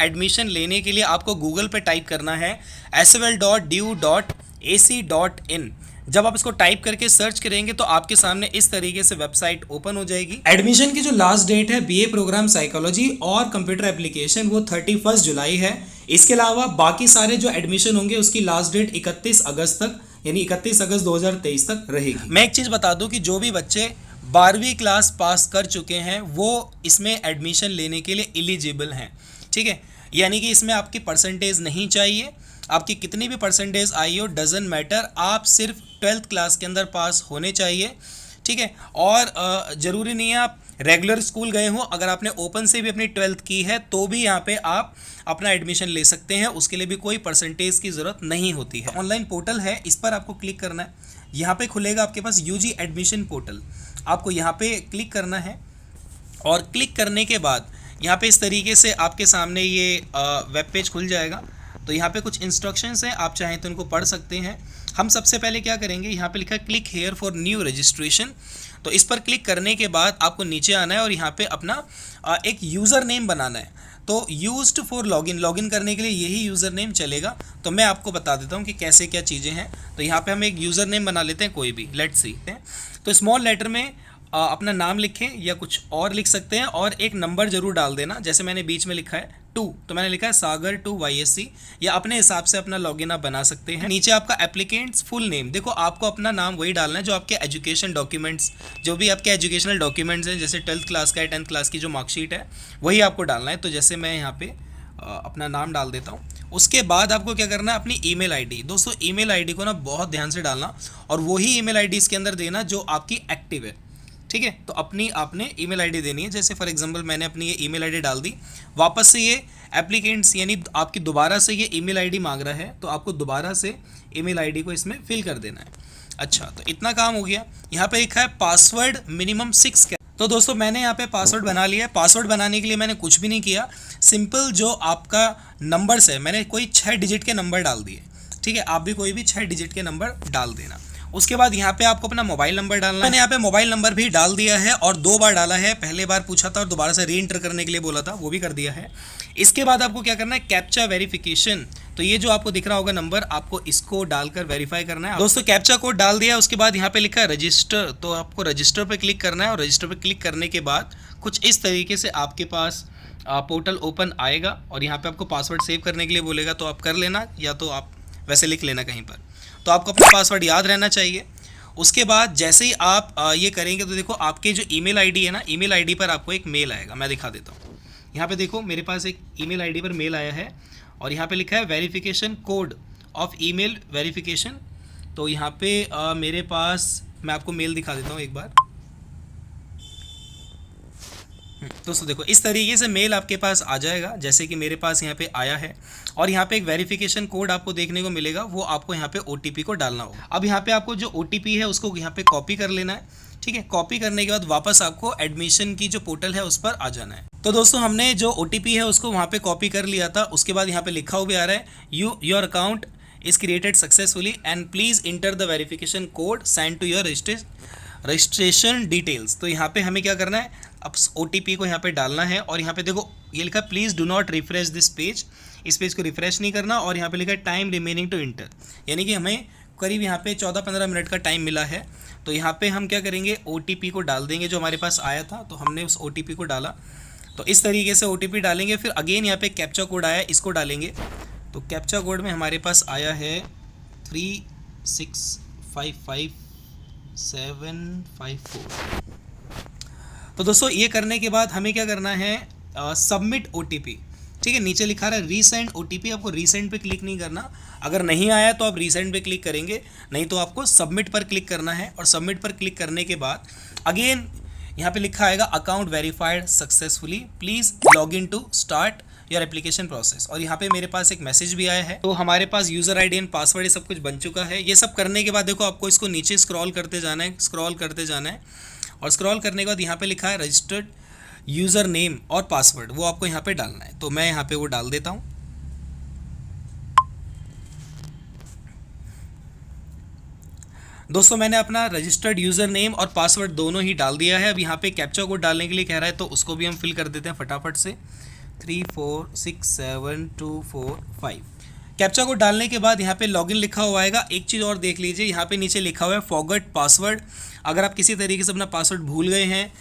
Admission लेने के लिए आपको गूगल पे टाइप करना है swl.du.ac.in। जब आप इसको टाइप करके सर्च करेंगे तो आपके सामने इस तरीके से वेबसाइट ओपन हो जाएगी। एडमिशन की जो लास्ट डेट है बीए प्रोग्राम साइकोलॉजी और कंप्यूटर एप्लीकेशन वो 31 जुलाई है। इसके अलावा बाकी सारे जो एडमिशन होंगे उसकी लास्ट डेट 31 अगस्त तक यानी 31 अगस्त 2023 तक रहेगी। मैं एक चीज़ बता दूं कि जो भी बच्चे 12वीं क्लास पास कर चुके हैं वो इसमें एडमिशन लेने के लिए एलिजिबल हैं। ठीक है, यानी कि इसमें आपकी परसेंटेज नहीं चाहिए, आपकी कितनी भी परसेंटेज आई हो डजंट मैटर, आप सिर्फ 12th क्लास के अंदर पास होने चाहिए। ठीक है, और ज़रूरी नहीं है आप रेगुलर स्कूल गए हो, अगर आपने ओपन से भी अपनी 12th की है तो भी यहाँ पे आप अपना एडमिशन ले सकते हैं, उसके लिए भी कोई परसेंटेज की ज़रूरत नहीं होती है। ऑनलाइन पोर्टल है, इस पर आपको क्लिक करना है। यहाँ पे खुलेगा आपके पास यूजी एडमिशन पोर्टल, आपको यहाँ पे क्लिक करना है और क्लिक करने के बाद यहाँ पे इस तरीके से आपके सामने ये वेब पेज खुल जाएगा। तो यहाँ पे कुछ इंस्ट्रक्शंस हैं, आप चाहें तो इनको पढ़ सकते हैं। हम सबसे पहले क्या करेंगे, यहाँ पे लिखा है click here for new registration, तो इस पर क्लिक करने के बाद आपको नीचे आना है और यहाँ पे अपना एक यूज़र नेम बनाना है। तो यूज्ड फॉर लॉगिन करने के लिए यही यूज़र नेम चलेगा। तो मैं आपको बता देता हूँ कि कैसे क्या चीज़ें हैं। तो यहाँ पे हम एक यूज़र नेम बना लेते हैं कोई भी, लेट्स सी। तो स्मॉल लेटर में अपना नाम लिखें या कुछ और लिख सकते हैं और एक नंबर जरूर डाल देना। जैसे मैंने बीच में लिखा है 2, तो मैंने लिखा है सागर 2 YSC, या अपने हिसाब से अपना लॉगिन आप बना सकते हैं। नीचे आपका एप्लीकेंट्स फुल नेम, देखो आपको अपना नाम वही डालना है जो आपके एजुकेशन डॉक्यूमेंट्स, जो भी आपके एजुकेशनल डॉक्यूमेंट्स हैं, जैसे 12th क्लास का है, 10th क्लास की जो मार्कशीट है वही आपको डालना है। तो जैसे मैं यहाँ पे अपना नाम डाल देता हूँ। उसके बाद आपको क्या करना है, अपनी ईमेल आईडी, दोस्तों ईमेल आईडी को ना बहुत ध्यान से डालना और वही ईमेल आईडी इसके अंदर देना जो आपकी एक्टिव है। ठीक है, तो अपनी आपने ईमेल आईडी देनी है। जैसे फॉर एग्जांपल मैंने अपनी ये ईमेल आईडी डाल दी, वापस से ये एप्लीकेंट्स यानी आपकी दोबारा से ये ईमेल आईडी मांग रहा है, तो आपको दोबारा से ईमेल आईडी को इसमें फिल कर देना है। अच्छा, तो इतना काम हो गया। यहाँ पे लिखा है पासवर्ड मिनिमम 6। तो दोस्तों मैंने यहाँ पे पासवर्ड बना लिया है। पासवर्ड बनाने के लिए मैंने कुछ भी नहीं किया, सिंपल जो आपका नंबर्स है मैंने कोई 6 डिजिट के नंबर डाल दिए। ठीक है, आप भी कोई भी 6 डिजिट के नंबर डाल देना। उसके बाद यहाँ पे आपको अपना मोबाइल नंबर डालना है। मैंने यहाँ पे मोबाइल नंबर भी डाल दिया है और 2 बार डाला है, पहले बार पूछा था और दोबारा से री एंटर करने के लिए बोला था, वो भी कर दिया है। इसके बाद आपको क्या करना है, कैप्चा वेरिफिकेशन, तो ये जो आपको दिख रहा होगा नंबर, आपको इसको डालकर वेरीफाई करना है। दोस्तों कैप्चा कोड डाल दिया, उसके बाद यहाँ पे लिखा है रजिस्टर, तो आपको रजिस्टर पे क्लिक करना है और रजिस्टर पे क्लिक करने के बाद कुछ इस तरीके से आपके पास पोर्टल ओपन आएगा और यहाँ पे आपको पासवर्ड सेव करने के लिए बोलेगा, तो आप कर लेना या तो आप वैसे लिख लेना कहीं पर। तो आपको अपना पासवर्ड याद रहना चाहिए। उसके बाद जैसे ही आप ये करेंगे तो देखो आपके जो ईमेल आईडी है ना, ईमेल आईडी पर आपको एक मेल आएगा, मैं दिखा देता हूँ। यहाँ पे देखो मेरे पास एक ईमेल आईडी पर मेल आया है और यहाँ पे लिखा है verification code of email verification. तो यहाँ पे मेरे पास, मैं आपको मेल दिखा देता हूँ एक बार। दोस्तों देखो इस तरीके से मेल आपके पास आ जाएगा, जैसे कि मेरे पास यहाँ पे आया है और यहाँ पे एक वेरिफिकेशन कोड आपको देखने को मिलेगा, वो आपको यहाँ पे OTP को डालना होगा। अब यहाँ पे आपको जो OTP है उसको यहाँ पे कॉपी कर लेना है। ठीक है, कॉपी करने के बाद वापस आपको एडमिशन की जो पोर्टल है उस पर आ जाना है। तो दोस्तों हमने जो OTP है उसको वहाँ पे कॉपी कर लिया था। उसके बाद यहाँ पे लिखा हुआ आ रहा है your account is created successfully and please enter the verification code send to your registration details. तो यहाँ पे हमें क्या करना है, अब OTP को यहाँ पे डालना है और यहाँ पे देखो ये लिखा है please do not refresh this page, इस पेज को रिफ्रेश नहीं करना। और यहाँ पे लिखा है टाइम रिमेनिंग टू इंटर, यानी कि हमें करीब यहाँ पे 14-15 मिनट का टाइम मिला है। तो यहाँ पे हम क्या करेंगे, OTP को डाल देंगे जो हमारे पास आया था। तो हमने उस OTP को डाला, तो इस तरीके से OTP डालेंगे। फिर अगेन यहाँ पे कैप्चा कोड आया, इसको डालेंगे। तो कैप्चा कोड में हमारे पास आया है 3655754। तो दोस्तों ये करने के बाद हमें क्या करना है, सबमिट OTP। ठीक है, नीचे लिखा रहा है रीसेंड OTP, आपको रीसेंड पे क्लिक नहीं करना। अगर नहीं आया तो आप रीसेंड पे क्लिक करेंगे, नहीं तो आपको सबमिट पर क्लिक करना है। और सबमिट पर क्लिक करने के बाद अगेन यहाँ पे लिखा आएगा account verified successfully, please log in to start your application process. और यहाँ पे मेरे पास एक मैसेज भी आया है। तो हमारे पास यूज़र ID एंड पासवर्ड ये सब कुछ बन चुका है। ये सब करने के बाद देखो आपको इसको नीचे स्क्रॉल करते जाना है, स्क्रॉल करते जाना है और स्क्रॉल करने के बाद यहाँ पे लिखा है रजिस्टर्ड यूज़र नेम और पासवर्ड, वो आपको यहाँ पे डालना है। तो मैं यहाँ पे वो डाल देता हूँ। दोस्तों मैंने अपना रजिस्टर्ड यूज़र नेम और पासवर्ड दोनों ही डाल दिया है। अब यहाँ पे कैप्चा कोड डालने के लिए कह रहा है, तो उसको भी हम फिल कर देते हैं फटाफट से। 3467245। कैप्चा को डालने के बाद यहाँ पे लॉगिन लिखा हुआ आएगा। एक चीज़ और देख लीजिए, यहाँ पे नीचे लिखा हुआ है फॉरगॉट पासवर्ड। अगर आप किसी तरीके से अपना पासवर्ड भूल गए हैं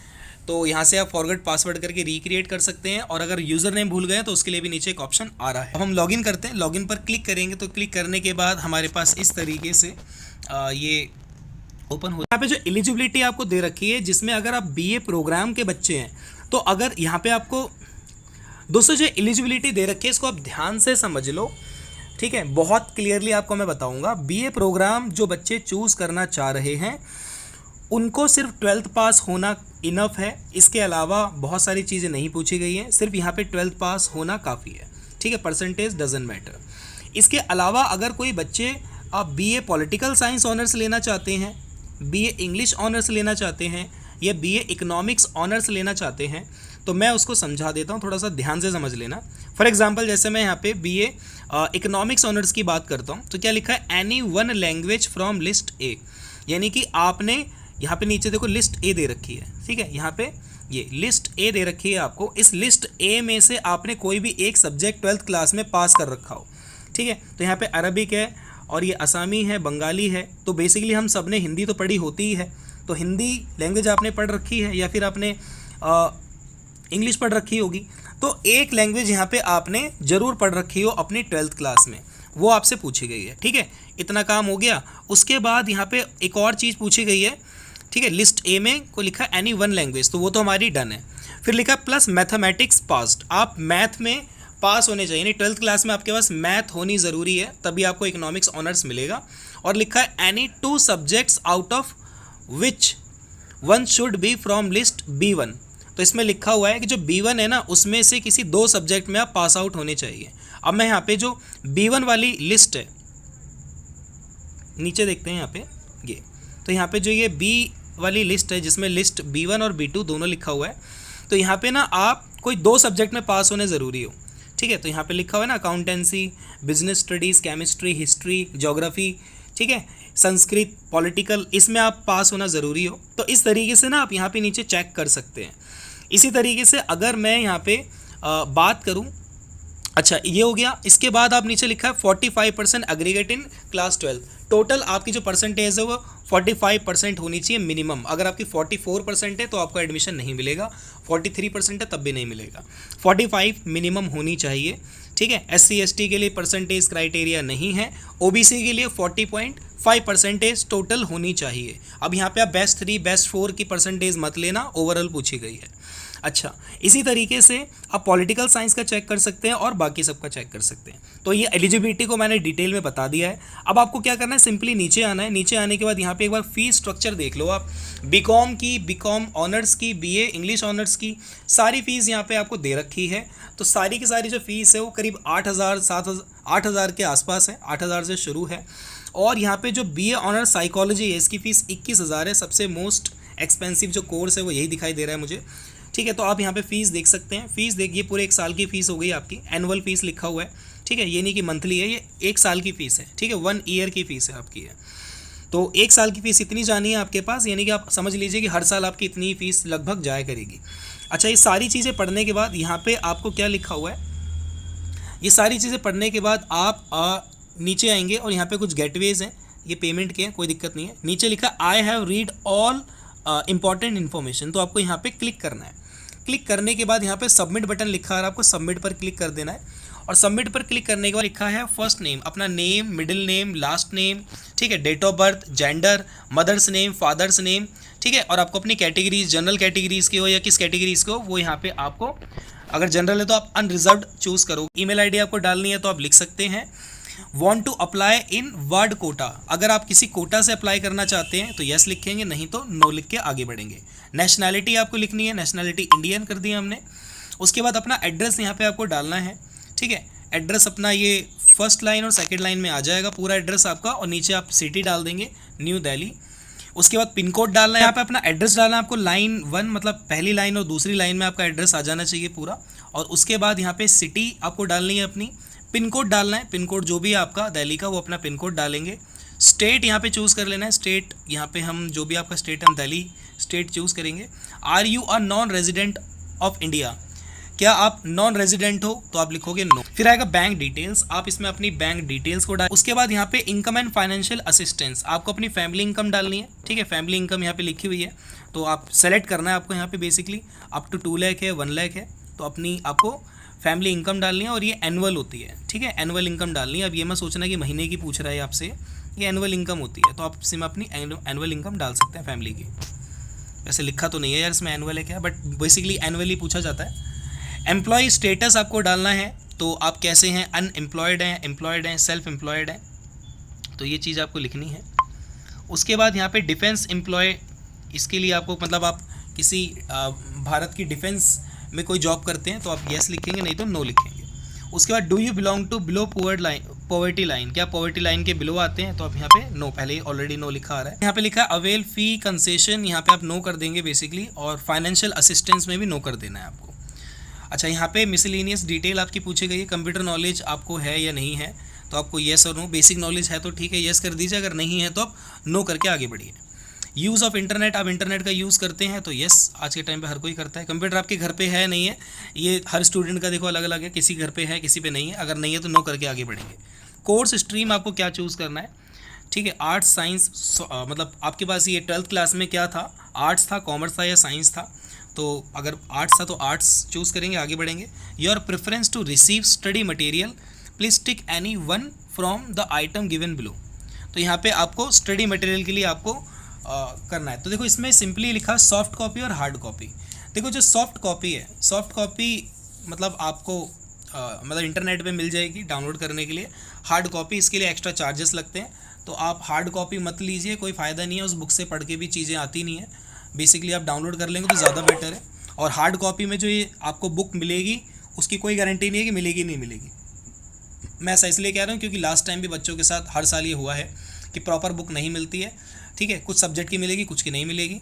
तो यहाँ से आप फॉरगॉट पासवर्ड करके रिक्रिएट कर सकते हैं, और अगर यूज़र नेम भूल गए तो उसके लिए भी नीचे एक ऑप्शन आ रहा है। अब हम लॉगिन करते हैं। लॉगिन पर क्लिक करेंगे तो क्लिक करने के बाद हमारे पास इस तरीके से ये ओपन हो। यहाँ पे जो एलिजिबिलिटी आपको दे रखी है, जिसमें अगर आप बीए प्रोग्राम के बच्चे हैं तो अगर यहाँ पे आपको दोस्तों जो एलिजिबिलिटी दे रखी है इसको आप ध्यान से समझ लो, ठीक है। बहुत क्लियरली आपको मैं बताऊंगा। बीए प्रोग्राम जो बच्चे चूज़ करना चाह रहे हैं उनको सिर्फ 12th पास होना इनफ है। इसके अलावा बहुत सारी चीज़ें नहीं पूछी गई हैं, सिर्फ यहाँ पे 12th पास होना काफ़ी है, ठीक है। Percentage doesn't matter. इसके अलावा अगर कोई बच्चे आप बीए पॉलिटिकल साइंस ऑनर्स लेना चाहते हैं, बीए इंग्लिश ऑनर्स लेना चाहते हैं, या बीए इकोनॉमिक्स ऑनर्स लेना चाहते हैं, तो मैं उसको समझा देता हूँ, थोड़ा सा ध्यान से समझ लेना। फॉर एग्जांपल जैसे मैं यहाँ पे बीए इकोनॉमिक्स ऑनर्स की बात करता हूँ तो क्या लिखा है, any one language from list A, यानी कि आपने यहाँ पे नीचे देखो लिस्ट ए दे रखी है, ठीक है। यहाँ पे ये लिस्ट ए दे रखी है आपको। इस लिस्ट ए में से आपने कोई भी एक सब्जेक्ट 12th क्लास में पास कर रखा हो, ठीक है। तो यहाँ पे अरबिक है और ये असामी है, बंगाली है। तो बेसिकली हम सब ने हिंदी तो पढ़ी होती ही है, तो हिंदी लैंग्वेज आपने पढ़ रखी है या फिर आपने इंग्लिश पढ़ रखी होगी। तो एक लैंग्वेज यहाँ पे आपने ज़रूर पढ़ रखी हो अपनी 12th क्लास में, वो आपसे पूछी गई है, ठीक है। इतना काम हो गया। उसके बाद यहाँ पे एक और चीज़ पूछी गई है, ठीक है। लिस्ट ए में को लिखा एनी वन लैंग्वेज, तो वो तो हमारी डन है। फिर लिखा प्लस मैथमेटिक्स पास्ड, आप मैथ में पास होने चाहिए, यानी 12th क्लास में आपके पास मैथ होनी ज़रूरी है, तभी आपको इकोनॉमिक्स ऑनर्स मिलेगा। और लिखा है any 2 subjects out of which one should be from list B1। तो इसमें लिखा हुआ है कि जो B1 है ना, उसमें से किसी 2 सब्जेक्ट में आप पास आउट होने चाहिए। अब मैं यहाँ पे जो B1 वाली लिस्ट है, नीचे देखते हैं यहाँ पे ये, तो यहाँ पे जो ये B वाली लिस्ट है जिसमें लिस्ट B1 और B2 दोनों लिखा हुआ है, तो यहाँ पे ना आप कोई 2 सब्जेक्ट में पास होने ज़रूरी हो, ठीक है। तो यहाँ पे लिखा हुआ है ना accountancy, business studies, chemistry, history, geography, ठीक है, संस्कृत, पॉलिटिकल, इसमें आप पास होना ज़रूरी हो। तो इस तरीके से ना आप यहाँ पे नीचे चेक कर सकते हैं। इसी तरीके से अगर मैं यहाँ पे बात करूँ, अच्छा ये हो गया। इसके बाद आप नीचे लिखा है 45% एग्रीगेट इन क्लास 12। टोटल आपकी जो परसेंटेज है वो 45% होनी चाहिए मिनिमम। अगर आपकी 44% है तो आपको एडमिशन नहीं मिलेगा, 43% है तब भी नहीं मिलेगा। 45 मिनिमम होनी चाहिए, ठीक है। SC ST के लिए परसेंटेज क्राइटेरिया नहीं है, OBC के लिए 40.5 परसेंटेज टोटल होनी चाहिए। अब यहाँ पे आप बेस्ट 3 बेस्ट 4 की परसेंटेज मत लेना, ओवरऑल पूछी गई है। अच्छा, इसी तरीके से आप पॉलिटिकल साइंस का चेक कर सकते हैं और बाकी सबका चेक कर सकते हैं। तो ये एलिजिबिलिटी को मैंने डिटेल में बता दिया है। अब आपको क्या करना है, सिंपली नीचे आना है। नीचे आने के बाद यहाँ पे एक बार फीस स्ट्रक्चर देख लो आप। बीकॉम की, बीकॉम ऑनर्स की, बीए इंग्लिश ऑनर्स की सारी फीस यहाँ पे आपको दे रखी है। तो सारी की सारी जो फीस है वो करीब 8,000 के आसपास है, 8,000 से शुरू है। और यहाँ पे जो बीए ऑनर्स साइकोलॉजी है इसकी फ़ीस 21,000 है। सबसे मोस्ट एक्सपेंसिव जो कोर्स है वो यही दिखाई दे रहा है मुझे, ठीक है। तो आप यहाँ पे फ़ीस देख सकते हैं। फ़ीस देखिए, पूरे 1 साल की फ़ीस हो गई आपकी। एनुअल फ़ीस लिखा हुआ है, ठीक है, ये नहीं कि मंथली है, ये 1 साल की फ़ीस है, ठीक है। 1 ईयर की फ़ीस है आपकी है। तो 1 साल की फ़ीस इतनी जानी है आपके पास, यानी कि आप समझ लीजिए कि हर साल आपकी इतनी फ़ीस लगभग जाया करेगी। अच्छा, ये सारी चीज़ें पढ़ने के बाद यहाँ पे आपको क्या लिखा हुआ है, ये सारी चीज़ें पढ़ने के बाद आप नीचे आएंगे और यहाँ पे कुछ गेटवेज हैं, ये पेमेंट के हैं, कोई दिक्कत नहीं है। नीचे लिखा I have read all important information, तो आपको यहाँ पे क्लिक करना है। क्लिक करने के बाद यहाँ पे सबमिट बटन लिखा है, आपको सबमिट पर क्लिक कर देना है। और सबमिट पर क्लिक करने के बाद लिखा है फर्स्ट नेम, अपना name, middle name, last name, ठीक है, date of birth, gender, mother's name, father's name, ठीक है। और आपको अपनी कैटेगरीज, जनरल कैटेगरीज की हो या किस कैटेगरीज की हो, वो यहाँ पे आपको, अगर जनरल है तो आप अनरिजर्व्ड चूज़ करो। ईमेल आईडी आपको डालनी है तो आप लिख सकते हैं। Want to apply in ward quota, अगर आप किसी कोटा से अप्लाई करना चाहते हैं तो यस लिखेंगे, नहीं तो नो लिख के आगे बढ़ेंगे। नेशनैलिटी आपको लिखनी है, नेशनैलिटी इंडियन कर दी हमने। उसके बाद अपना एड्रेस यहाँ पे आपको डालना है, ठीक है। एड्रेस अपना ये फर्स्ट लाइन और सेकंड लाइन में आ जाएगा पूरा एड्रेस आपका, और नीचे आप सिटी डाल देंगे, न्यू दिल्ली। उसके बाद पिन कोड डालना है, यहाँ पे अपना एड्रेस डालना है आपको। लाइन 1 मतलब पहली लाइन और दूसरी लाइन में आपका एड्रेस आ जाना चाहिए पूरा। और उसके बाद यहाँ पे सिटी आपको डालनी है अपनी, पिन कोड डालना है, पिन कोड जो भी है आपका दिल्ली का वो अपना पिन कोड डालेंगे। स्टेट यहाँ पे चूज़ कर लेना है, स्टेट यहाँ पे हम जो भी आपका स्टेट हम दिल्ली स्टेट चूज़ करेंगे। Are you a non resident of India, क्या आप नॉन रेजिडेंट हो तो आप लिखोगे नो। फिर आएगा बैंक डिटेल्स, आप इसमें अपनी बैंक डिटेल्स को डाल। उसके बाद यहाँ पे इनकम एंड फाइनेंशियल असिस्टेंस, आपको अपनी फैमिली इनकम डालनी है, ठीक है। फैमिली इनकम यहाँ पे लिखी हुई है तो आप सेलेक्ट करना है आपको यहाँ पे बेसिकली अप टू 2 लाख है 1 लाख है तो अपनी आपको फैमिली इनकम डालनी है और ये एनुअल होती है, ठीक है। एनुअल इनकम डालनी है। अब ये मत सोचना कि महीने की पूछ रहा है आपसे, ये एनुअल इनकम होती है तो आप इसमें अपनी एनुअल इनकम डाल सकते हैं फैमिली की। वैसे लिखा तो नहीं है यार इसमें एनुअल है क्या, बट बेसिकली एनुअली पूछा जाता है। एम्प्लॉय स्टेटस आपको डालना है तो आप कैसे हैं, अनएम्प्लॉयड हैं, एम्प्लॉयड हैं, सेल्फ एम्प्लॉयड हैं, तो ये चीज़ आपको लिखनी है। उसके बाद यहाँ पे डिफेंस एम्प्लॉय, इसके लिए आपको मतलब आप किसी भारत की डिफेंस में कोई जॉब करते हैं तो आप येस लिखेंगे, नहीं तो नो लिखेंगे। उसके बाद do you belong to below poverty line, क्या पॉवर्टी लाइन के बिलो आते हैं तो आप यहाँ पे नो, पहले ही ऑलरेडी नो लिखा आ रहा है। यहाँ पे लिखा है अवेल फी कंसेशन, यहाँ पे आप नो कर देंगे बेसिकली, और फाइनेंशियल असिस्टेंस में भी नो कर देना है आपको। अच्छा, यहाँ पे मिसलेनियस डिटेल आपकी पूछी गई है, कंप्यूटर नॉलेज आपको है या नहीं है तो आपको येस और नो। बेसिक नॉलेज है तो ठीक है येस कर दीजिए, अगर नहीं है तो आप नो करके आगे बढ़िए। यूज़ ऑफ इंटरनेट, आप इंटरनेट का यूज़ करते हैं तो येस, आज के टाइम पे हर कोई करता है। कंप्यूटर आपके घर पे है नहीं है, ये हर स्टूडेंट का देखो अलग अलग है, किसी घर पे है किसी पे नहीं है, अगर नहीं है तो नो करके आगे बढ़ेंगे। कोर्स स्ट्रीम आपको क्या चूज़ करना है, ठीक है। आर्ट्स साइंस, मतलब आपके पास ये 12th क्लास में क्या था, आर्ट्स था, कॉमर्स था या साइंस था, तो अगर आर्ट्स था तो आर्ट्स चूज़ करेंगे, आगे बढ़ेंगे। Your preference to receive study material, please tick any one from the item given below, तो यहाँ पे आपको स्टडी मटेरियल के लिए आपको करना है। तो देखो इसमें सिंपली लिखा सॉफ्ट कॉपी और हार्ड कॉपी। देखो जो सॉफ्ट कॉपी है, सॉफ्ट कॉपी मतलब आपको मतलब इंटरनेट पे मिल जाएगी डाउनलोड करने के लिए। हार्ड कॉपी इसके लिए एक्स्ट्रा चार्जेस लगते हैं, तो आप हार्ड कॉपी मत लीजिए, कोई फ़ायदा नहीं है, उस बुक से पढ़ के भी चीज़ें आती नहीं है। बेसिकली आप डाउनलोड कर लेंगे तो ज़्यादा बेटर है। और हार्ड कॉपी में जो ये आपको बुक मिलेगी उसकी कोई गारंटी नहीं है कि मिलेगी नहीं मिलेगी। मैं ऐसा इसलिए कह रहा हूँ क्योंकि लास्ट टाइम भी बच्चों के साथ हर साल ये हुआ है कि प्रॉपर बुक नहीं मिलती है, ठीक है। कुछ सब्जेक्ट की मिलेगी, कुछ की नहीं मिलेगी,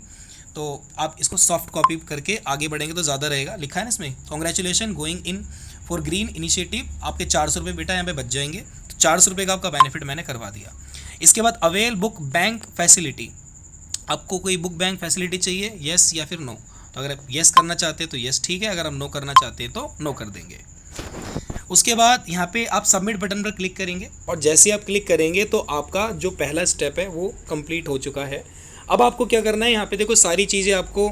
तो आप इसको सॉफ्ट कॉपी करके आगे बढ़ेंगे तो ज़्यादा रहेगा। लिखा है ना इसमें, congratulation going in for green initiative, आपके 400 रुपये बेटा यहाँ पे बच जाएंगे, तो 400 रुपये का आपका बेनिफिट मैंने करवा दिया। इसके बाद अवेल बुक बैंक फैसिलिटी, आपको कोई बुक बैंक फैसिलिटी चाहिए, येस या फिर नो। तो अगर आप येस करना चाहते हैं तो येस ठीक है, अगर आप नो करना चाहते हैं तो नो कर देंगे। उसके बाद यहाँ पे आप सबमिट बटन पर क्लिक करेंगे और जैसे आप क्लिक करेंगे तो आपका जो पहला स्टेप है वो कंप्लीट हो चुका है। अब आपको क्या करना है, यहाँ पे देखो सारी चीज़ें आपको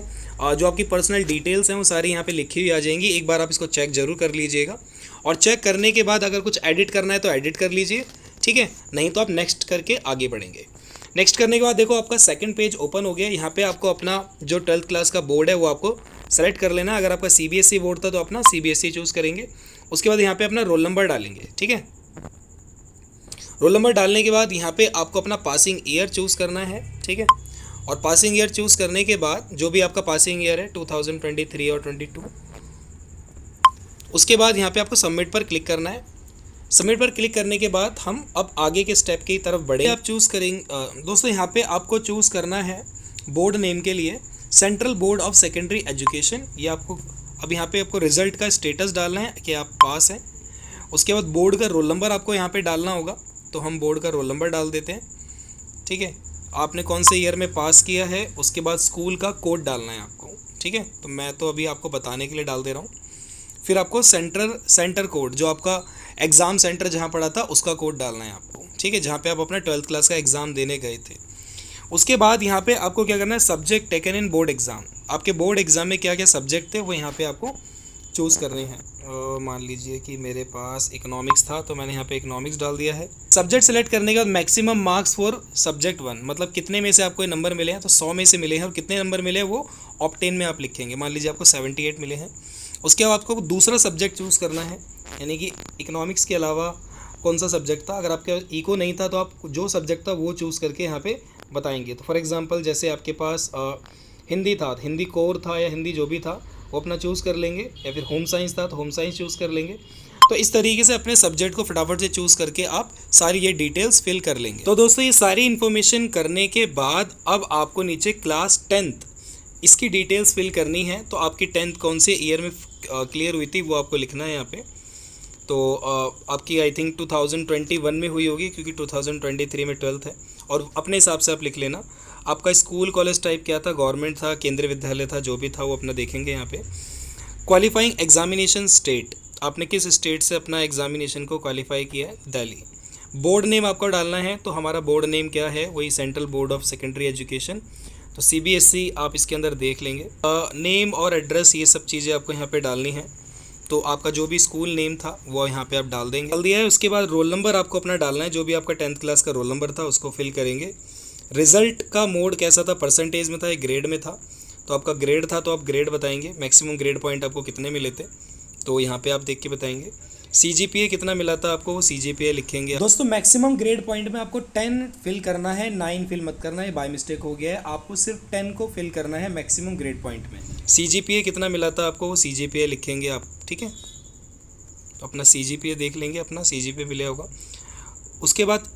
जो आपकी पर्सनल डिटेल्स हैं वो सारी यहाँ पे लिखी हुई आ जाएंगी। एक बार आप इसको चेक ज़रूर कर लीजिएगा, और चेक करने के बाद अगर कुछ एडिट करना है तो एडिट कर लीजिए, ठीक है, नहीं तो आप नेक्स्ट करके आगे बढ़ेंगे। नेक्स्ट करने के बाद देखो आपका सेकंड पेज ओपन हो गया। यहाँ पे आपको अपना जो 12th क्लास का बोर्ड है वो आपको सेलेक्ट कर लेना। अगर आपका CBSE बोर्ड था तो अपना CBSE चूज़ करेंगे। उसके बाद यहाँ पे अपना रोल नंबर डालेंगे, ठीक है। रोल नंबर डालने के बाद यहाँ पे आपको अपना पासिंग ईयर चूज़ करना है, ठीक है। और पासिंग ईयर चूज़ करने के बाद जो भी आपका पासिंग ईयर है 2023 और 22, उसके बाद यहाँ पे आपको सबमिट पर क्लिक करना है। सबमिट पर क्लिक करने के बाद हम अब आगे के स्टेप की तरफ बढ़े। आप चूज़ करेंगे दोस्तों, यहाँ पे आपको चूज़ करना है बोर्ड नेम के लिए central board of secondary education. ये आपको अब यहाँ पे आपको रिजल्ट का स्टेटस डालना है कि आप पास हैं। उसके बाद बोर्ड का रोल नंबर आपको यहाँ पे डालना होगा, तो हम बोर्ड का रोल नंबर डाल देते हैं, ठीक है। आपने कौन से ईयर में पास किया है, उसके बाद स्कूल का कोड डालना है आपको, ठीक है। तो मैं तो अभी आपको बताने के लिए डाल दे रहा हूँ। फिर आपको सेंटर कोड, जो आपका एग्ज़ाम सेंटर जहाँ पड़ा था उसका कोड डालना है आपको, ठीक है, जहाँ पे आप अपना 12th क्लास का एग्ज़ाम देने गए थे। उसके बाद यहाँ पे आपको क्या करना है, subject taken in board exam, आपके बोर्ड एग्ज़ाम में क्या क्या सब्जेक्ट थे वो यहाँ पे आपको चूज़ करने हैं। मान लीजिए कि मेरे पास इकोनॉमिक्स था तो मैंने यहाँ पे इकोनॉमिक्स डाल दिया है। सब्जेक्ट सेलेक्ट करने के बाद मैक्सिमम मार्क्स फॉर सब्जेक्ट 1, मतलब कितने में से आपको ये नंबर मिले हैं, तो 100 में से मिले हैं, और कितने नंबर मिले हैं वो ऑप्टेन में आप लिखेंगे। मान लीजिए आपको 78 मिले हैं। उसके बाद आपको दूसरा सब्जेक्ट चूज़ करना है, यानी कि इकोनॉमिक्स के अलावा कौन सा सब्जेक्ट था। अगर आपके इको नहीं था तो आप जो सब्जेक्ट था वो चूज़ करके यहाँ पे बताएंगे। तो फॉर एग्जांपल जैसे आपके पास हिंदी था, हिंदी कोर था या हिंदी जो भी था वो अपना चूज़ कर लेंगे, या फिर होम साइंस था तो होम साइंस चूज़ कर लेंगे। तो इस तरीके से अपने सब्जेक्ट को फटाफट से चूज़ करके आप सारी ये डिटेल्स फिल कर लेंगे। तो दोस्तों ये सारी इन्फॉर्मेशन करने के बाद अब आपको नीचे क्लास 10th इसकी डिटेल्स फिल करनी है। तो आपकी 10th कौन से ईयर में क्लियर हुई थी वो आपको लिखना है यहाँ पे। तो आपकी आई थिंक 2021 में हुई होगी, क्योंकि 2023 में 12th है, और अपने हिसाब से आप लिख लेना। आपका स्कूल कॉलेज टाइप क्या था, गवर्नमेंट था, केंद्रीय विद्यालय था, जो भी था वो अपना देखेंगे यहाँ पे। क्वालिफाइंग एग्जामिनेशन स्टेट, आपने किस स्टेट से अपना एग्जामिनेशन को क्वालिफाई किया है, दिल्ली। बोर्ड नेम आपको डालना है, तो हमारा बोर्ड नेम क्या है, वही central board of secondary education, तो सीबीएसई आप इसके अंदर देख लेंगे। नेम और एड्रेस ये सब चीज़ें आपको यहाँ पे डालनी है, तो आपका जो भी स्कूल नेम था वो यहाँ पे आप डाल देंगे, डाल दिया है। उसके बाद रोल नंबर आपको अपना डालना है, जो भी आपका 10th क्लास का रोल नंबर था उसको फिल करेंगे। रिजल्ट का मोड कैसा था, परसेंटेज में था या ग्रेड में था, तो आपका ग्रेड था तो आप ग्रेड बताएंगे, मैक्सिमम ग्रेड पॉइंट आपको कितने मिले थे तो यहाँ पे आप देख के बताएंगे। सीजीपीए कितना मिला था आपको, वो सीजीपीए लिखेंगे। दोस्तों मैक्सिमम ग्रेड पॉइंट में आपको 10 फिल करना है, 9 फिल मत करना है, बाय मिस्टेक हो गया है, आपको सिर्फ 10 को फिल करना है मैक्सिमम ग्रेड पॉइंट में। सीजीपीए कितना मिला था आपको, वो सीजीपीए लिखेंगे आप, ठीक है। तो अपना सीजीपीए देख लेंगे, अपना सीजीपीए मिला होगा। उसके बाद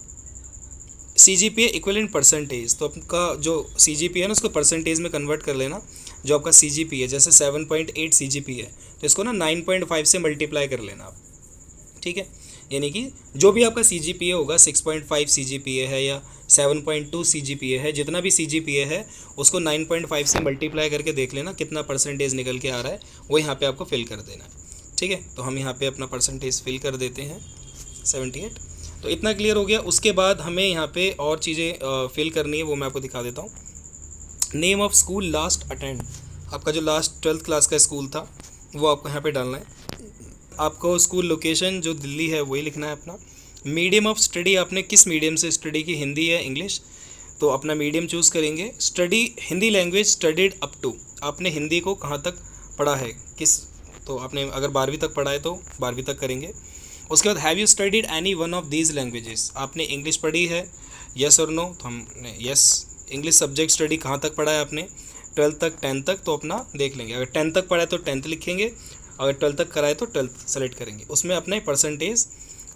सीजीपीए इक्विवेलेंट परसेंटेज, तो आपका जो सीजीपीए है ना उसको परसेंटेज में कन्वर्ट कर लेना। जो आपका सीजीपीए जैसे 7.8 सीजीपीए है तो इसको ना 9.5 से मल्टीप्लाई कर लेना आप, ठीक है। यानी कि जो भी आपका सीजीपीए होगा, 6.5 सीजीपीए है या 7.2 सीजीपीए है, जितना भी सीजीपीए है उसको 9.5 से मल्टीप्लाई करके देख लेना कितना परसेंटेज निकल के आ रहा है, वो यहाँ पे आपको फिल कर देना है, ठीक है। तो हम यहाँ पे अपना परसेंटेज फिल कर देते हैं 78। तो इतना क्लियर हो गया। उसके बाद हमें यहाँ पे और चीज़ें फिल करनी है, वो मैं आपको दिखा देता हूँ। Name of school last attend, आपका जो लास्ट 12th क्लास का स्कूल था वो आपको यहाँ पे डालना है। आपको स्कूल लोकेशन जो दिल्ली है वही लिखना है अपना। मीडियम ऑफ स्टडी, आपने किस मीडियम से स्टडी की, हिंदी या इंग्लिश, तो अपना मीडियम चूज़ करेंगे। Study Hindi language studied up to, आपने हिंदी को कहाँ तक पढ़ा है, किस, तो आपने अगर 12वीं तक पढ़ा है तो 12वीं तक करेंगे। उसके बाद have you studied any one of these languages, आपने इंग्लिश पढ़ी है, येस और नो, तो हमने येस। इंग्लिश सब्जेक्ट स्टडी कहाँ तक पढ़ा है आपने, 12th तक, 10th तक, तो अपना देख लेंगे। अगर 10th तक पढ़ा है तो 10th लिखेंगे, अगर 12th तक कराए तो 12th सेलेक्ट करेंगे। उसमें अपने परसेंटेज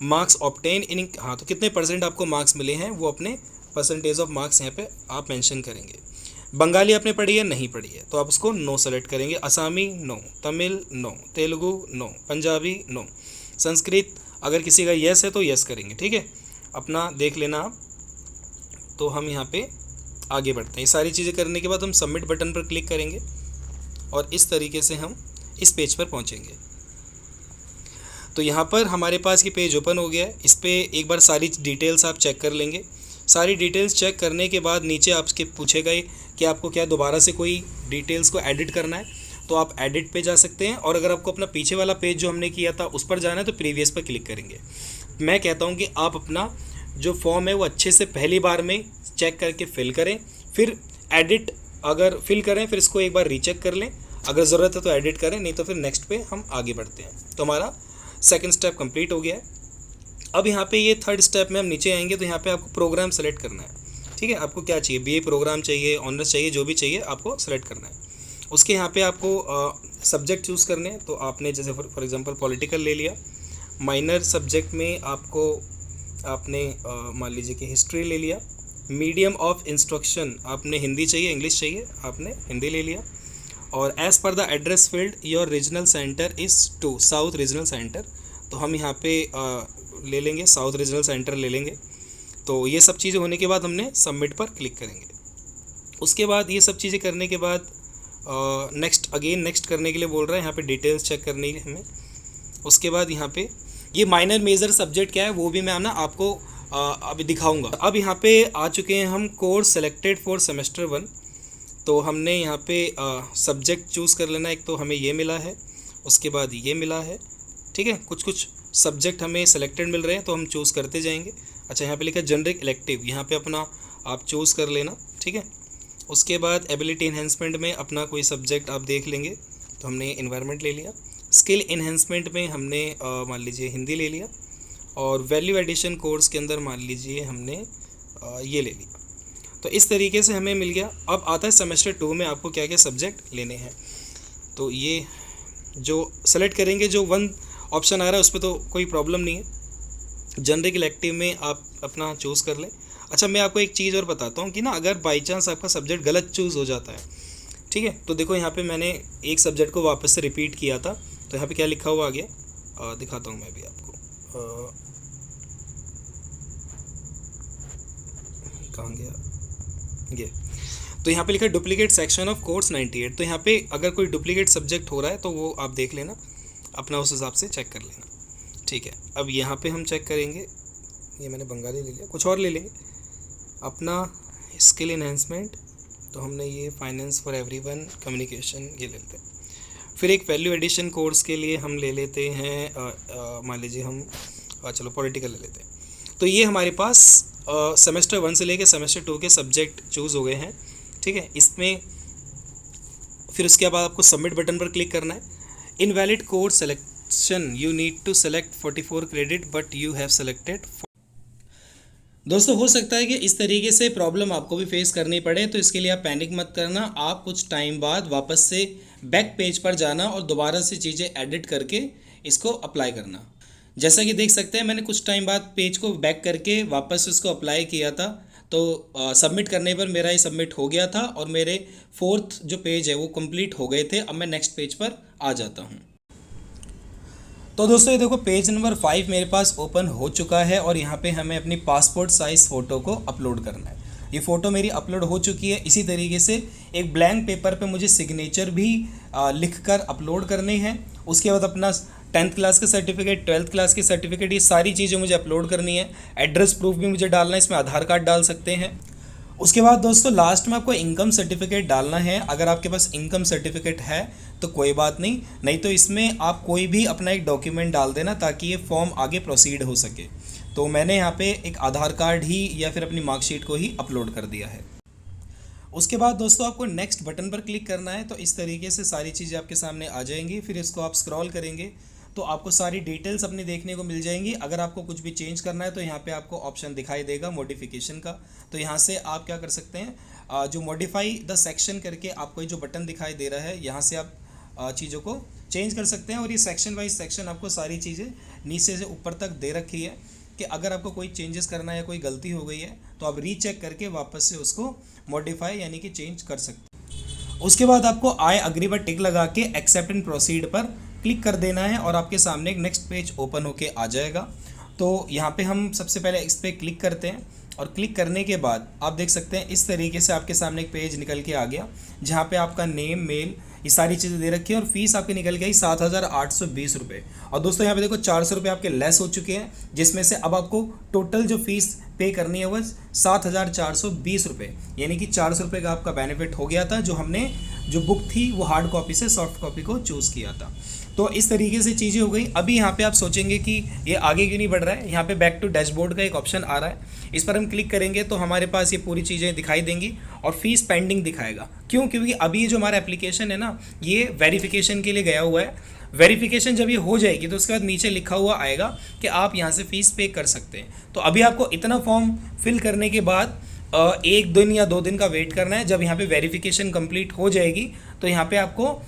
मार्क्स ऑब्टेन इन, हाँ तो कितने परसेंट आपको मार्क्स मिले हैं वो अपने परसेंटेज ऑफ मार्क्स यहाँ पे आप मेंशन करेंगे। बंगाली आपने पढ़ी है, नहीं पढ़ी है, तो आप उसको नो सेलेक्ट करेंगे। Asami no, Tamil no, Telugu no, Punjabi no, Sanskrit अगर किसी का यस है तो यस करेंगे, ठीक है। अपना देख लेना आप। तो हम यहाँ पे आगे बढ़ते हैं। ये सारी चीज़ें करने के बाद हम सबमिट बटन पर क्लिक करेंगे और इस तरीके से हम इस पेज पर पहुँचेंगे। तो यहाँ पर हमारे पास ये पेज ओपन हो गया है। इस पर एक बार सारी डिटेल्स आप चेक कर लेंगे। सारी डिटेल्स चेक करने के बाद नीचे आपके पूछेगा कि आपको क्या दोबारा से कोई डिटेल्स को एडिट करना है, तो आप एडिट पे जा सकते हैं। और अगर आपको अपना पीछे वाला पेज जो हमने किया था उस पर जाना है तो प्रीवियस पर क्लिक करेंगे। मैं कहता हूँ कि आप अपना जो फॉर्म है वो अच्छे से पहली बार में चेक करके फिल करें, फिर एडिट अगर फिल करें फिर इसको एक बार रीचेक कर लें, अगर ज़रूरत है तो एडिट करें, नहीं तो फिर नेक्स्ट पे हम आगे बढ़ते हैं। तो हमारा सेकंड स्टेप कंप्लीट हो गया है। अब यहाँ पे ये थर्ड स्टेप में हम नीचे आएंगे तो यहाँ पे आपको प्रोग्राम सेलेक्ट करना है, ठीक है। आपको क्या चाहिए, बीए प्रोग्राम चाहिए, ऑनर्स चाहिए, जो भी चाहिए आपको सेलेक्ट करना है। उसके यहाँ पे आपको सब्जेक्ट चूज़ करने हैं। तो आपने जैसे फॉर एग्जांपल पॉलिटिकल ले लिया। माइनर सब्जेक्ट में आपको आपने मान लीजिए कि हिस्ट्री ले लिया। मीडियम ऑफ इंस्ट्रक्शन आपने हिंदी चाहिए, इंग्लिश चाहिए, आपने हिंदी ले लिया। और as per the address field your regional centre is to south regional centre, तो हम यहाँ पे ले लेंगे साउथ रीजनल सेंटर ले लेंगे। तो ये सब चीज़ें होने के बाद हमने सबमिट पर क्लिक करेंगे। उसके बाद ये सब चीज़ें करने के बाद नेक्स्ट करने के लिए बोल रहा है, यहाँ पे डिटेल्स चेक करनी है हमें। उसके बाद यहाँ पे ये माइनर मेजर सब्जेक्ट क्या है वो भी मैं ना आपको अभी दिखाऊंगा। अब यहाँ पे आ चुके हैं हम कोर्स सेलेक्टेड फॉर सेमेस्टर 1। तो हमने यहाँ पे सब्जेक्ट चूज़ कर लेना। एक तो हमें ये मिला है, उसके बाद ये मिला है, ठीक है। कुछ सब्जेक्ट हमें सेलेक्टेड मिल रहे हैं तो हम चूज़ करते जाएंगे। अच्छा, यहाँ पे लिखा है जनरिक इलेक्टिव, यहाँ पे अपना आप चूज़ कर लेना, ठीक है। उसके बाद एबिलिटी इन्हेंसमेंट में अपना कोई सब्जेक्ट आप देख लेंगे। तो हमने एनवायरनमेंट ले लिया। स्किल इन्हेंसमेंट में हमने मान लीजिए हिंदी ले लिया। और वैल्यू एडिशन कोर्स के अंदर मान लीजिए हमने ये ले लिया। तो इस तरीके से हमें मिल गया। अब आता है सेमेस्टर 2 में आपको क्या क्या सब्जेक्ट लेने हैं। तो ये जो सेलेक्ट करेंगे, जो 1 ऑप्शन आ रहा है उस पर तो कोई प्रॉब्लम नहीं है। जनरिक इलेक्टिव में आप अपना चूज़ कर लें। अच्छा, मैं आपको एक चीज़ और बताता हूँ कि ना अगर बाई चांस आपका सब्जेक्ट गलत चूज़ हो जाता है, ठीक है, तो देखो यहाँ पे मैंने एक सब्जेक्ट को वापस से रिपीट किया था। तो यहाँ पे क्या लिखा हुआ आ गया, दिखाता हूँ मैं भी आपको। कहाँ गया ये। तो यहाँ पे लिखा है डुप्लीकेट सेक्शन ऑफ कोर्स 98। तो यहाँ पे अगर कोई डुप्लीकेट सब्जेक्ट हो रहा है तो वो आप देख लेना, अपना उस हिसाब से चेक कर लेना, ठीक है। अब यहाँ पे हम चेक करेंगे, ये मैंने बंगाली ले लिया, कुछ और ले लेंगे अपना स्किल इन्हेंसमेंट। तो हमने ये फाइनेंस फॉर एवरीवन कम्युनिकेशन ये ले लेते हैं। फिर एक वैल्यू एडिशन कोर्स के लिए हम ले लेते हैं, मान लीजिए हम चलो पॉलिटिकल ले लेते हैं। तो ये हमारे पास सेमेस्टर 1 से लेके सेमेस्टर 2 के सब्जेक्ट चूज़ हो गए हैं, ठीक है। इसमें फिर उसके बाद आपको सबमिट बटन पर क्लिक करना है। Invalid course selection, you need to select 44 credit but you have selected. दोस्तों हो सकता है कि इस तरीके से प्रॉब्लम आपको भी फेस करनी पड़े, तो इसके लिए आप पैनिक मत करना। आप कुछ टाइम बाद वापस से बैक पेज पर जाना और दोबारा से चीज़ें एडिट करके इसको अप्लाई करना। जैसा कि देख सकते हैं मैंने कुछ टाइम बाद पेज को बैक करके वापस इसको अप्लाई किया था, तो सबमिट करने पर मेरा ये सबमिट हो गया था और मेरे 4th जो पेज है वो कंप्लीट हो गए थे। अब मैं नेक्स्ट पेज पर आ जाता हूँ। तो दोस्तों ये देखो पेज नंबर 5 मेरे पास ओपन हो चुका है और यहाँ पे हमें अपनी पासपोर्ट साइज़ फ़ोटो को अपलोड करना है। ये फ़ोटो मेरी अपलोड हो चुकी है। इसी तरीके से एक ब्लैंक पेपर पे मुझे सिग्नेचर भी लिखकर अपलोड करने हैं। उसके बाद अपना 10th क्लास का सर्टिफिकेट, 12th क्लास की सर्टिफिकेट, ये सारी चीज़ें मुझे अपलोड करनी है। एड्रेस प्रूफ भी मुझे डालना है, इसमें आधार कार्ड डाल सकते हैं। उसके बाद दोस्तों लास्ट में आपको इनकम सर्टिफिकेट डालना है। अगर आपके पास इनकम सर्टिफिकेट है तो कोई बात नहीं, नहीं तो इसमें आप कोई भी अपना एक डॉक्यूमेंट डाल देना ताकि ये फॉर्म आगे प्रोसीड हो सके। तो मैंने यहाँ पे एक आधार कार्ड ही या फिर अपनी मार्कशीट को ही अपलोड कर दिया है। उसके बाद दोस्तों आपको नेक्स्ट बटन पर क्लिक करना है। तो इस तरीके से सारी चीज़ें आपके सामने आ जाएंगी। फिर इसको आप स्क्रॉल करेंगे तो आपको सारी डिटेल्स अपनी देखने को मिल जाएंगी। अगर आपको कुछ भी चेंज करना है तो यहाँ पे आपको ऑप्शन दिखाई देगा मॉडिफिकेशन का। तो यहाँ से आप क्या कर सकते हैं, जो मॉडिफाई द सेक्शन करके आपको जो बटन दिखाई दे रहा है, यहाँ से आप चीज़ों को चेंज कर सकते हैं। और ये सेक्शन वाइज सेक्शन आपको सारी चीज़ें नीचे से ऊपर तक दे रखी है कि अगर आपको कोई चेंजेस करना है या कोई गलती हो गई है तो आप रीचेक करके वापस से उसको मॉडिफाई यानी कि चेंज कर सकते हैं। उसके बाद आपको आई अग्री पर टिक लगा के एक्सेप्ट एंड प्रोसीड पर क्लिक कर देना है और आपके सामने एक नेक्स्ट पेज ओपन होके आ जाएगा। तो यहाँ पे हम सबसे पहले इस पर क्लिक करते हैं और क्लिक करने के बाद आप देख सकते हैं इस तरीके से आपके सामने एक पेज निकल के आ गया जहाँ पे आपका नेम, मेल, ये सारी चीज़ें दे रखी है और फीस आपकी निकल गई 7,820 रुपये। और दोस्तों यहाँ पे देखो 400 रुपये आपके लेस हो चुके हैं, जिसमें से अब आपको टोटल जो फीस पे करनी है वह 7,420 रुपये, यानी कि 400 रुपये का आपका बेनिफिट हो गया था। जो हमने जो बुक थी वो हार्ड कॉपी से सॉफ्ट कॉपी को चूज़ किया था। तो इस तरीके से चीज़ें हो गई। अभी यहाँ पे आप सोचेंगे कि ये आगे क्यों नहीं बढ़ रहा है। यहाँ पे बैक टू डैशबोर्ड का एक ऑप्शन आ रहा है, इस पर हम क्लिक करेंगे तो हमारे पास ये पूरी चीज़ें दिखाई देंगी और फीस पेंडिंग दिखाएगा। क्यों? क्योंकि अभी जो हमारा एप्लीकेशन है ना, ये वेरिफिकेशन के लिए गया हुआ है। वेरिफिकेशन जब ये हो जाएगी तो उसके बाद नीचे लिखा हुआ आएगा कि आप यहाँ से फ़ीस पे कर सकते हैं। तो अभी आपको इतना फॉर्म फिल करने के बाद 1 दिन या 2 दिन का वेट करना है। जब यहाँ पे वेरिफिकेशन कंप्लीट हो जाएगी तो यहाँ पे आपको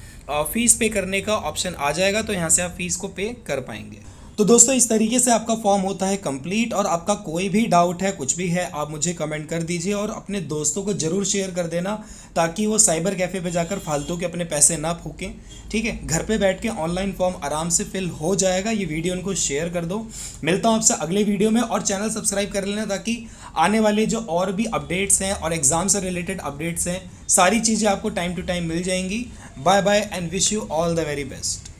फ़ीस पे करने का ऑप्शन आ जाएगा, तो यहाँ से आप फ़ीस को पे कर पाएंगे। तो दोस्तों इस तरीके से आपका फॉर्म होता है कंप्लीट। और आपका कोई भी डाउट है, कुछ भी है, आप मुझे कमेंट कर दीजिए और अपने दोस्तों को ज़रूर शेयर कर देना ताकि वो साइबर कैफ़े पे जाकर फालतू के अपने पैसे ना फूकें। ठीक है, घर पे बैठ के ऑनलाइन फॉर्म आराम से फिल हो जाएगा। ये वीडियो उनको शेयर कर दो। मिलता हूँ आपसे अगले वीडियो में और चैनल सब्सक्राइब कर लेना ताकि आने वाले जो और भी अपडेट्स हैं और एग्ज़ाम से रिलेटेड अपडेट्स हैं, सारी चीज़ें आपको टाइम टू टाइम मिल जाएंगी। Bye bye and wish you all the very best.